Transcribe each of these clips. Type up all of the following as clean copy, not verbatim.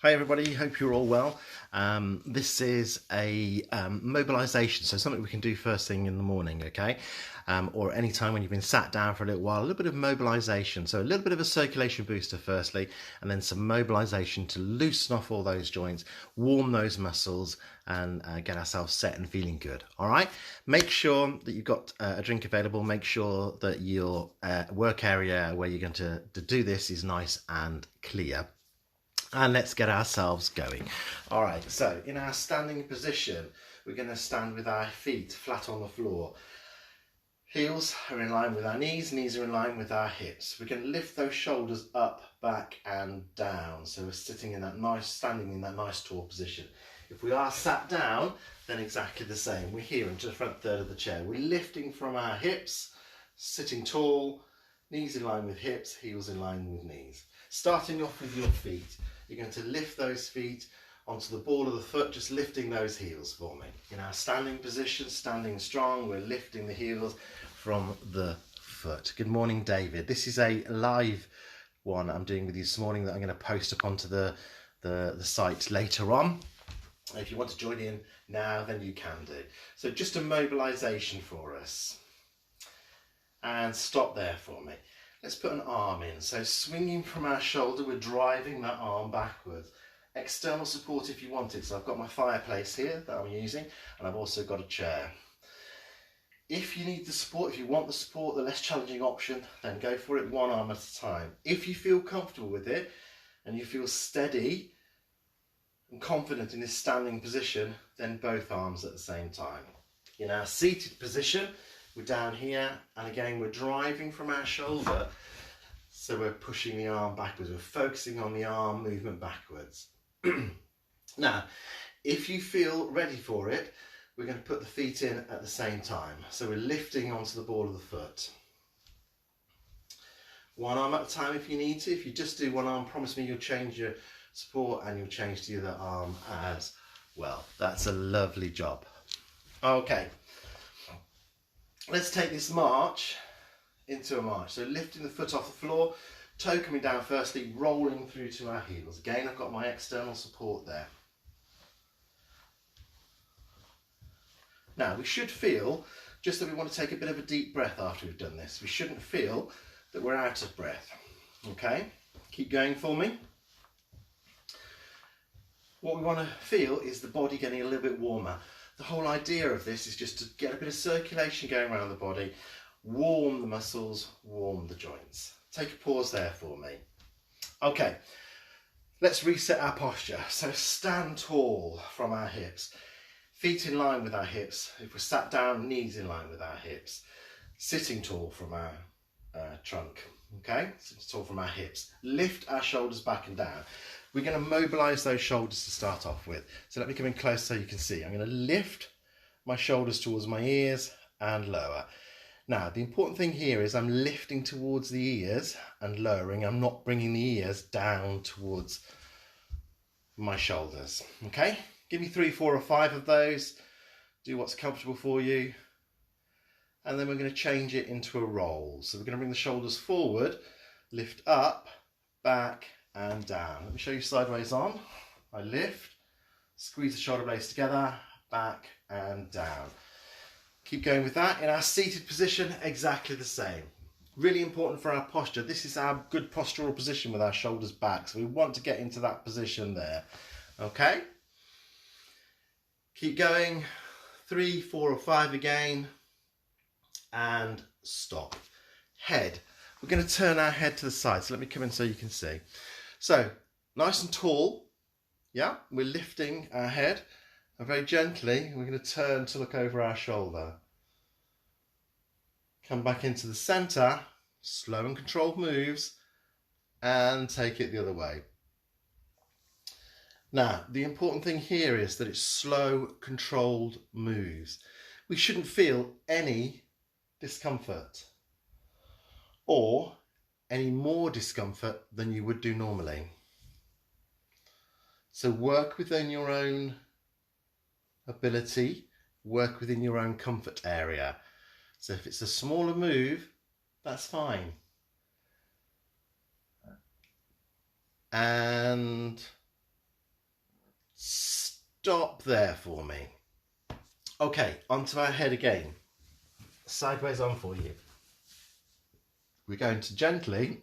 Hi everybody, hope you're all well. This is a mobilisation, so something we can do first thing in the morning, okay? Or any time when you've been sat down for a little while, a little bit of mobilisation. So a little bit of a circulation booster firstly, and then some mobilisation to loosen off all those joints, warm those muscles, and get ourselves set and feeling good, all right? Make sure that you've got a drink available. Make sure that your work area where you're going to do this is nice and clear. And let's get ourselves going. All right, so in our standing position, we're going to stand with our feet flat on the floor. Heels are in line with our knees are in line with our hips. We're going to lift those shoulders up, back and down. So we're sitting in that nice, standing in that nice tall position. If we are sat down, then exactly the same. We're here into the front third of the chair. We're lifting from our hips, sitting tall, knees in line with hips, heels in line with knees. Starting off with your feet. You're going to lift those feet onto the ball of the foot, just lifting those heels for me. In our standing position, standing strong, we're lifting the heels from the foot. Good morning, David. This is a live one I'm doing with you this morning that I'm going to post up onto the site later on. If you want to join in now, then you can do. So just a mobilisation for us. And stop there for me. Let's put an arm in. So swinging from our shoulder, we're driving that arm backwards. External support if you want it. So I've got my fireplace here that I'm using, and I've also got a chair. If you need the support, if you want the support, the less challenging option, then go for it one arm at a time. If you feel comfortable with it and you feel steady and confident in this standing position, then both arms at the same time. In our seated position, we're down here, and again we're driving from our shoulder, so we're pushing the arm backwards. We're focusing on the arm movement backwards. Now, if you feel ready for it, we're going to put the feet in at the same time. So we're lifting onto the ball of the foot. One arm at a time if you need to. If you just do one arm, promise me you'll change your support and you'll change the other arm as well. That's a lovely job. Okay. Let's take this march into a march. So lifting the foot off the floor, toe coming down firstly, rolling through to our heels. Again, I've got my external support there. Now, we should feel, just that we want to take a bit of a deep breath after we've done this. We shouldn't feel that we're out of breath. Okay, keep going for me. What we want to feel is the body getting a little bit warmer. The whole idea of this is just to get a bit of circulation going around the body, warm the muscles, warm the joints. Take a pause there for me. Okay, let's reset our posture. So stand tall from our hips, feet in line with our hips. If we're sat down, knees in line with our hips. Sitting tall from our trunk, okay? Sitting tall from our hips. Lift our shoulders back and down. We're going to mobilise those shoulders to start off with. So let me come in close so you can see. I'm going to lift my shoulders towards my ears and lower. Now, the important thing here is I'm lifting towards the ears and lowering. I'm not bringing the ears down towards my shoulders. Okay? Give me 3, 4 or 5 of those. Do what's comfortable for you. And then we're going to change it into a roll. So we're going to bring the shoulders forward, lift up, back, and down. Let me show you sideways on. I lift, squeeze the shoulder blades together, back and down. Keep going with that. In our seated position, exactly the same. Really important for our posture. This is our good postural position with our shoulders back. So we want to get into that position there. Okay? Keep going. 3, 4 or 5 again. And stop. Head. We're going to turn our head to the side. So let me come in so you can see. So, nice and tall, yeah, we're lifting our head, and very gently we're going to turn to look over our shoulder. Come back into the centre, slow and controlled moves, and take it the other way. Now, the important thing here is that it's slow, controlled moves. We shouldn't feel any discomfort, or any more discomfort than you would do normally. So work within your own ability, work within your own comfort area. So if it's a smaller move, that's fine. And stop there for me. Okay, onto our head again. Sideways on for you. We're going to gently,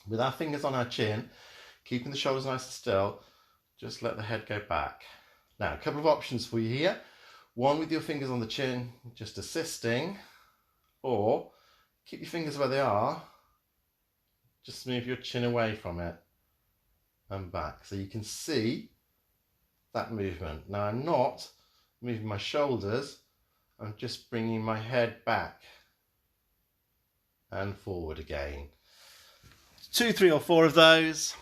with our fingers on our chin, keeping the shoulders nice and still, just let the head go back. Now, a couple of options for you here. One with your fingers on the chin, just assisting, or keep your fingers where they are, just move your chin away from it and back. So you can see that movement. Now, I'm not moving my shoulders, I'm just bringing my head back and forward again. 2, 3 or 4 of those.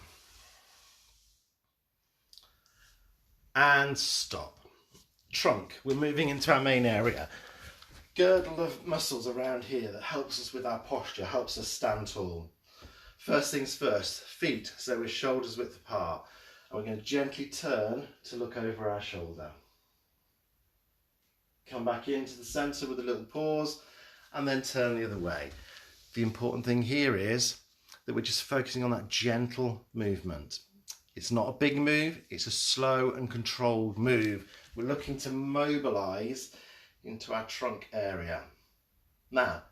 And stop. Trunk, we're moving into our main area. Girdle of muscles around here that helps us with our posture, helps us stand tall. First things first, feet, so we're shoulders width apart. And we're going to gently turn to look over our shoulder. Come back into the centre with a little pause and then turn the other way. The important thing here is that we're just focusing on that gentle movement. It's not a big move, it's a slow and controlled move. We're looking to mobilise into our trunk area. Now,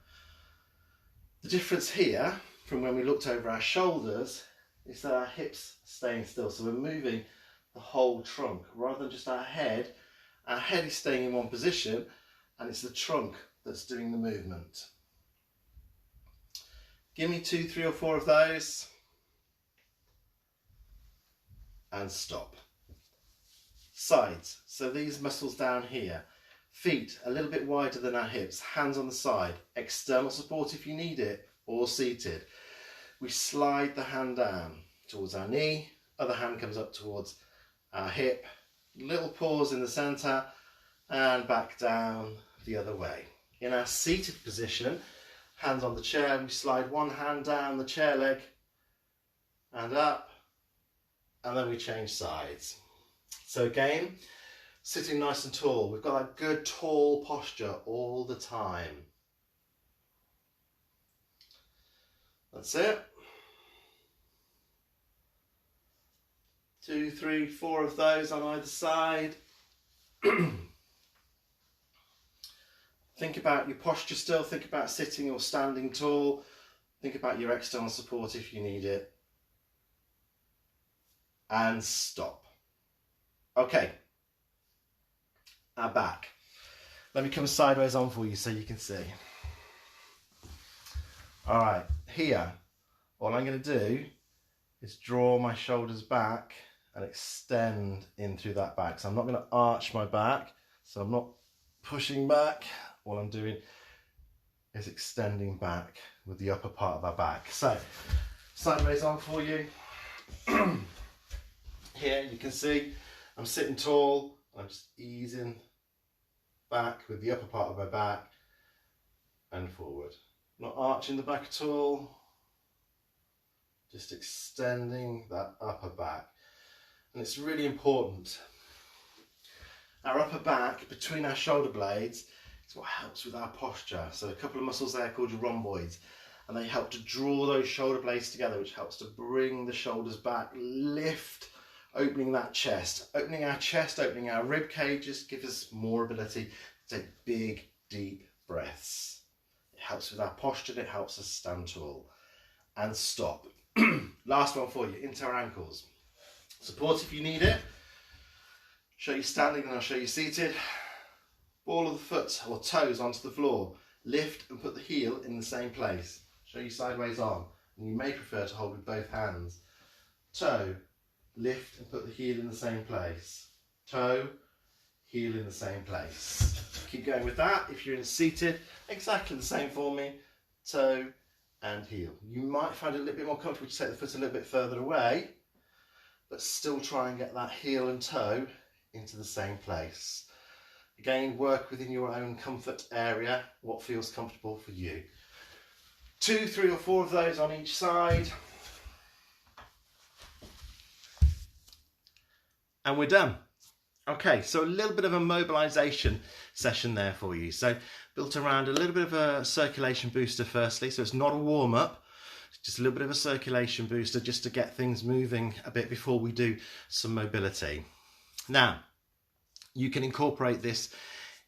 the difference here from when we looked over our shoulders is that our hips are staying still. So we're moving the whole trunk rather than just our head. Our head is staying in one position and it's the trunk that's doing the movement. Give me 2, 3 or 4 of those. And stop. Sides, so these muscles down here. Feet a little bit wider than our hips, hands on the side. External support if you need it, or seated. We slide the hand down towards our knee, other hand comes up towards our hip. Little pause in the centre and back down the other way. In our seated position, hands on the chair, we slide one hand down the chair leg and up, and then we change sides. So again, sitting nice and tall. We've got that good tall posture all the time. That's it. 2, 3, 4 of those on either side. Think about your posture still. Think about sitting or standing tall. Think about your external support if you need it. And stop. Okay. Our back. Let me come sideways on for you so you can see. All right, here, all I'm going to do is draw my shoulders back and extend in through that back. So I'm not going to arch my back, so I'm not pushing back. All I'm doing is extending back with the upper part of our back. So, sideways on for you. Here you can see I'm sitting tall, I'm just easing back with the upper part of my back and forward. Not arching the back at all, just extending that upper back. And it's really important. Our upper back between our shoulder blades is what helps with our posture. So a couple of muscles there called your rhomboids, and they help to draw those shoulder blades together, which helps to bring the shoulders back, lift, opening that chest. Opening our chest, opening our rib cage just gives us more ability to take big, deep breaths. It helps with our posture, and it helps us stand tall. And stop. Last one for you, into our ankles. Support if you need it. Show you standing and I'll show you seated. Ball of the foot or toes onto the floor. Lift and put the heel in the same place. Show you sideways on. And you may prefer to hold with both hands. Toe, lift and put the heel in the same place. Toe, heel in the same place. Keep going with that. If you're in seated, exactly the same for me. Toe and heel. You might find it a little bit more comfortable to take the foot a little bit further away, but still try and get that heel and toe into the same place. Again, work within your own comfort area, what feels comfortable for you. 2, 3 or 4 of those on each side. And we're done. Okay, so a little bit of a mobilization session there for you. So built around a little bit of a circulation booster firstly, so it's not a warm-up, it's just a little bit of a circulation booster just to get things moving a bit before we do some mobility. Now, You can incorporate this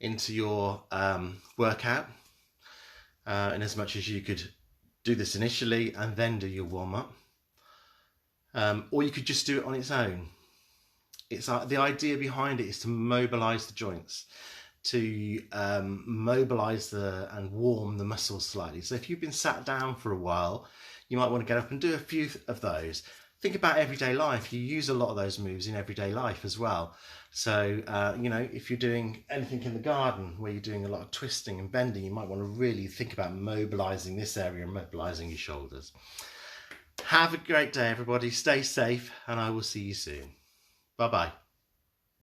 into your workout in as much as you could do this initially and then do your warm-up, or you could just do it on its own. It's the idea behind it is to mobilize the joints, to mobilize and warm the muscles slightly. So if you've been sat down for a while, you might want to get up and do a few of those. Think about everyday life. You use a lot of those moves in everyday life as well. So, you know, if you're doing anything in the garden where you're doing a lot of twisting and bending, you might want to really think about mobilizing this area and mobilizing your shoulders. Have a great day, everybody. Stay safe, and I will see you soon. Bye-bye.